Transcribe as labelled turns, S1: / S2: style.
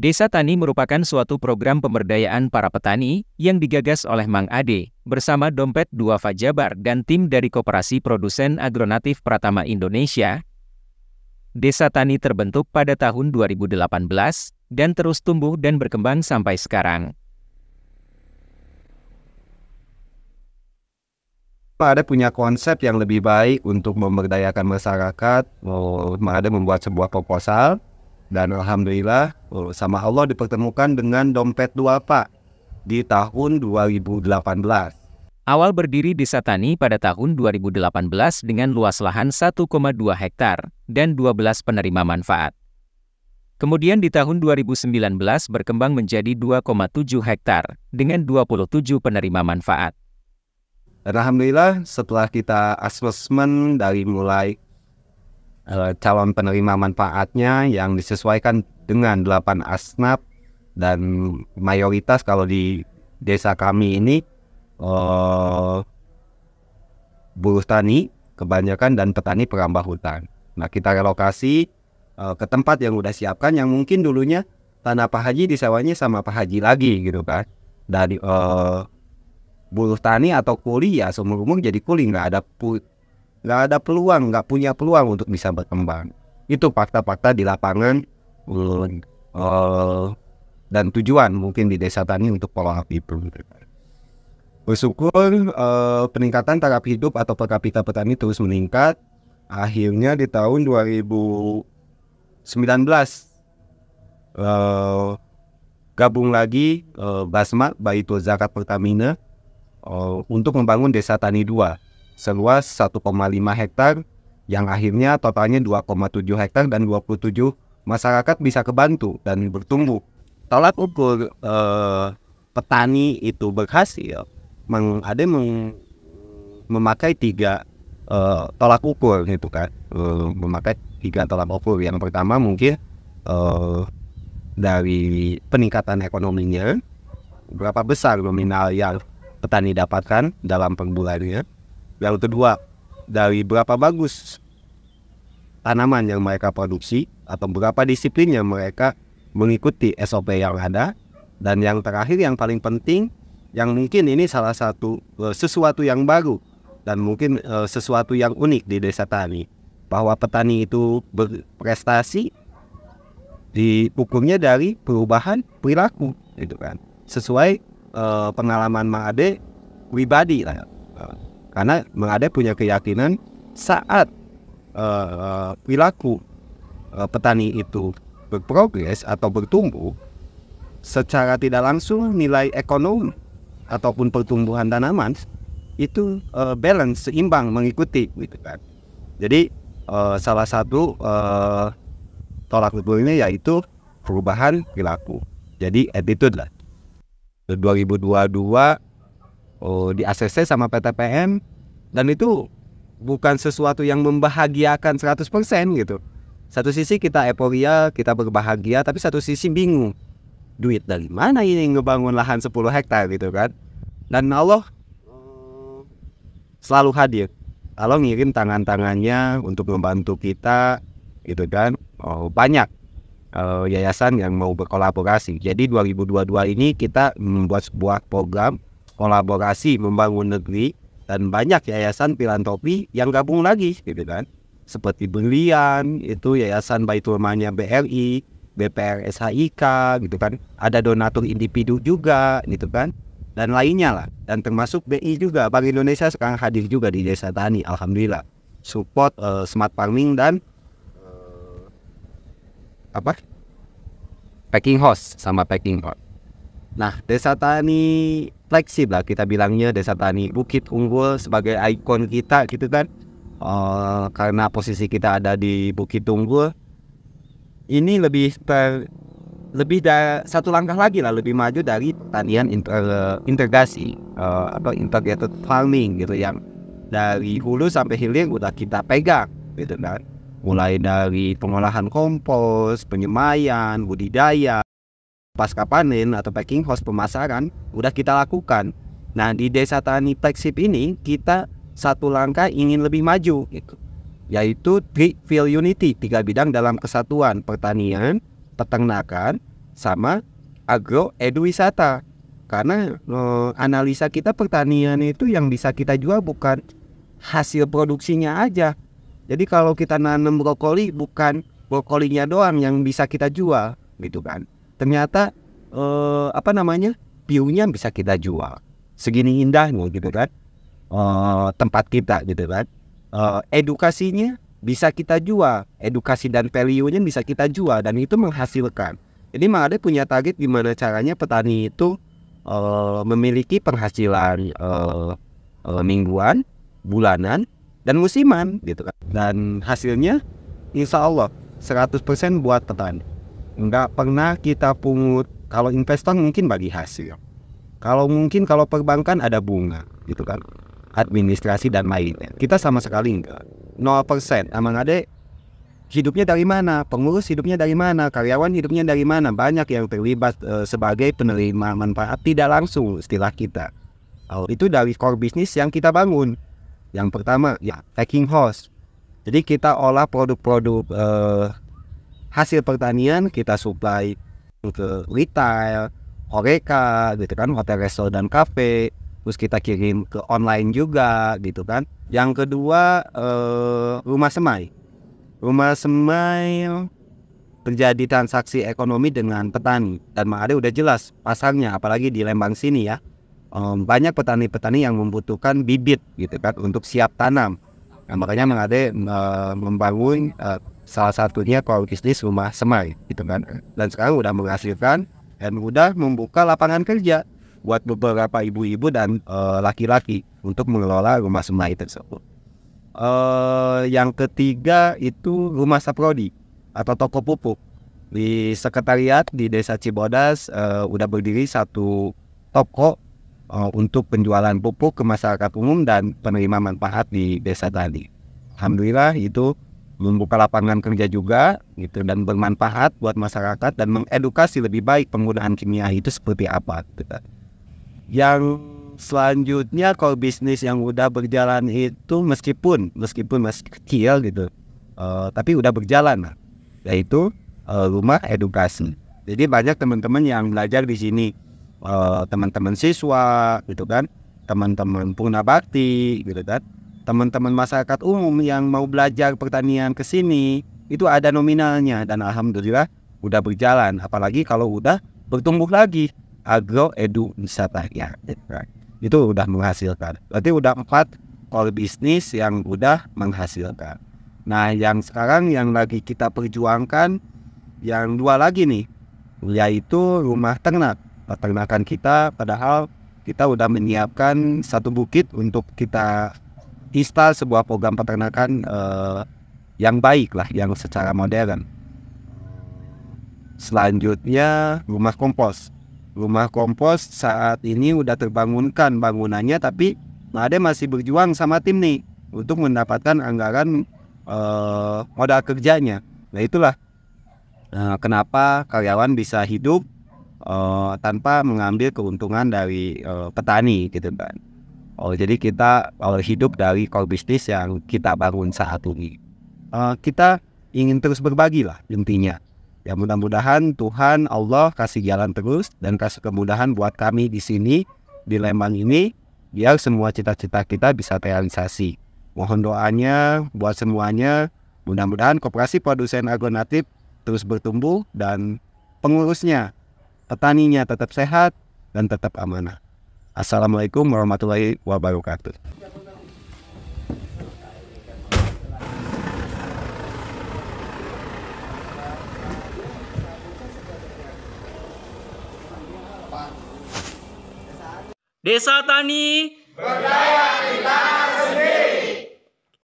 S1: Desa Tani merupakan suatu program pemberdayaan para petani yang digagas oleh Mang Ade bersama Dompet Duafa Jabar dan tim dari Koperasi Produsen Agronatif Pratama Indonesia. Desa Tani terbentuk pada tahun 2018 dan terus tumbuh dan berkembang sampai sekarang.
S2: Mang Ade punya konsep yang lebih baik untuk memberdayakan masyarakat. Mang Ade membuat sebuah proposal. Dan alhamdulillah sama Allah dipertemukan dengan Dompet Duafa di tahun 2018.
S1: Awal berdiri Desa Tani pada tahun 2018 dengan luas lahan 1,2 hektar dan 12 penerima manfaat. Kemudian di tahun 2019 berkembang menjadi 2,7 hektar dengan 27 penerima manfaat.
S2: Dan alhamdulillah setelah kita asesmen dari mulai calon penerima manfaatnya yang disesuaikan dengan 8 asnaf dan mayoritas kalau di desa kami ini buruh tani kebanyakan dan petani perambah hutan. Nah, kita relokasi ke tempat yang udah siapkan yang mungkin dulunya tanah Pak Haji disewanya sama Pak Haji lagi gitu kan. Dari buruh tani atau kuli ya seumur umur jadi kuli, nggak ada peluang, nggak punya peluang untuk bisa berkembang. Itu fakta-fakta di lapangan dan tujuan mungkin di Desa Tani untuk follow up itu. Bersyukur peningkatan taraf hidup atau per kapita petani terus meningkat. Akhirnya di tahun 2019 gabung lagi Basma Baitul Zakat Pertamina untuk membangun Desa Tani 2 seluas 1,5 hektar yang akhirnya totalnya 2,7 hektar dan 27 masyarakat bisa kebantu dan bertumbuh. Tolak ukur petani itu berhasil, Mang Ade memakai 3 tolak ukur gitu kan. Memakai 3 tolak ukur. Yang pertama mungkin dari peningkatan ekonominya, berapa besar nominal yang petani dapatkan dalam per bulannya. Yang kedua, dari berapa bagus tanaman yang mereka produksi atau berapa disiplin yang mereka mengikuti SOP yang ada. Dan yang terakhir yang paling penting, yang mungkin ini salah satu sesuatu yang baru dan mungkin sesuatu yang unik di Desa Tani, bahwa petani itu berprestasi diukurnya dari perubahan perilaku gitu kan, sesuai pengalaman Mang Ade pribadi lah. Karena Mang Ade punya keyakinan saat perilaku petani itu berprogres atau bertumbuh, secara tidak langsung nilai ekonomi ataupun pertumbuhan tanaman itu balance, seimbang, mengikuti gitu kan. Jadi salah satu tolak ukurnya yaitu perubahan perilaku. Jadi attitude lah. 2022 di ACC sama PTPM, dan itu bukan sesuatu yang membahagiakan 100% gitu. Satu sisi kita euforia, kita berbahagia, tapi satu sisi bingung. Duit dari mana ini ngebangun lahan 10 hektar gitu kan. Dan Allah selalu hadir. Allah ngirim tangan-tangannya untuk membantu kita gitu kan. Banyak yayasan yang mau berkolaborasi. Jadi 2022 ini kita membuat sebuah program kolaborasi membangun negeri, dan banyak yayasan filantropi yang gabung lagi gitu kan, seperti Berlian itu yayasan Baitul Malnya BRI, BPR SHIK gitu kan, ada donatur individu juga gitu kan, dan lainnya lah, dan termasuk BI juga. Bank Indonesia sekarang hadir juga di Desa Tani, alhamdulillah, support smart farming dan packing house sama packing house. Nah, Desa Tani fleksibel lah kita bilangnya, Desa Tani Bukit Unggul sebagai ikon kita gitu kan. Karena posisi kita ada di Bukit Unggul, ini lebih dari satu langkah lagi lah, lebih maju dari pertanian integrasi atau integrated farming gitu, yang dari hulu sampai hilir udah kita pegang gitu kan. Mulai dari pengolahan kompos, penyemaian, budidaya, pasca panen atau packing house, pemasaran udah kita lakukan. Nah, di Desa Tani Flagship ini kita satu langkah ingin lebih maju gitu, yaitu 3 field unity, 3 bidang dalam kesatuan: pertanian, peternakan, sama agro eduwisata. Karena analisa kita pertanian itu yang bisa kita jual bukan hasil produksinya aja. Jadi kalau kita nanam brokoli, bukan brokolinya doang yang bisa kita jual gitu kan. Ternyata view-nya bisa kita jual. Segini indahnya gitu kan. Tempat kita gitu kan. Edukasinya bisa kita jual, edukasi dan value-nya bisa kita jual, dan itu menghasilkan. Jadi Mang Ade punya target gimana caranya petani itu memiliki penghasilan mingguan, bulanan, dan musiman gitu kan. Dan hasilnya insya Allah 100% buat petani. Nggak pernah kita pungut. Kalau investor mungkin bagi hasil. Kalau perbankan ada bunga gitu kan, administrasi dan lainnya. Kita sama sekali enggak. 0%. Mang Ade hidupnya dari mana? Pengurus hidupnya dari mana? Karyawan hidupnya dari mana? Banyak yang terlibat sebagai penerima manfaat tidak langsung, istilah kita. Itu dari core bisnis yang kita bangun. Yang pertama ya packing house. Jadi kita olah produk-produk hasil pertanian, kita supply ke retail, Horeca gitu kan, hotel, restoran, dan kafe. Terus kita kirim ke online juga gitu kan. Yang kedua rumah semai. Rumah semai terjadi transaksi ekonomi dengan petani, dan Mang Ade udah jelas pasarnya, apalagi di Lembang sini ya. Banyak petani-petani yang membutuhkan bibit gitu kan untuk siap tanam. Nah, makanya Mang Ade membangun salah satunya core bisnis rumah semai gitu kan. Dan sekarang udah menghasilkan dan udah membuka lapangan kerja buat beberapa ibu-ibu dan laki-laki untuk mengelola rumah semai tersebut. Yang ketiga itu rumah saprodi atau toko pupuk. Di sekretariat di Desa Cibodas udah berdiri satu toko untuk penjualan pupuk ke masyarakat umum dan penerima manfaat di desa tadi. Alhamdulillah itu membuka lapangan kerja juga gitu, dan bermanfaat buat masyarakat dan mengedukasi lebih baik penggunaan kimia itu seperti apa gitu. Yang selanjutnya core bisnis yang udah berjalan itu meskipun masih kecil gitu, tapi udah berjalan, yaitu rumah edukasi. Jadi banyak teman-teman yang belajar di sini, teman-teman siswa gitu kan, teman-teman Purnabakti gitu kan, teman-teman masyarakat umum yang mau belajar pertanian ke sini itu ada nominalnya, dan alhamdulillah udah berjalan. Apalagi kalau udah bertumbuh lagi agro edu wisata ya, itu udah menghasilkan. Berarti udah 4 core bisnis yang udah menghasilkan. Nah, yang sekarang yang lagi kita perjuangkan yang 2 lagi nih, yaitu rumah ternak, peternakan kita. Padahal kita udah menyiapkan satu bukit untuk kita install sebuah program peternakan yang baik lah, yang secara modern. Selanjutnya rumah kompos. Rumah kompos saat ini udah terbangunkan bangunannya, tapi Mang Ade masih berjuang sama tim nih untuk mendapatkan anggaran modal kerjanya. Nah itulah kenapa karyawan bisa hidup tanpa mengambil keuntungan dari petani gitu kan. Jadi kita hidup dari core bisnis yang kita bangun saat ini. Kita ingin terus berbagi lah intinya. Ya mudah-mudahan Tuhan Allah kasih jalan terus dan kasih kemudahan buat kami di sini di Lembang ini, biar semua cita-cita kita bisa terrealisasi. Mohon doanya buat semuanya. Mudah-mudahan Koperasi Produsen Agronatif terus bertumbuh dan pengurusnya, petaninya tetap sehat dan tetap amanah. Assalamualaikum warahmatullahi wabarakatuh.
S3: Desa Tani Berdaya Kita.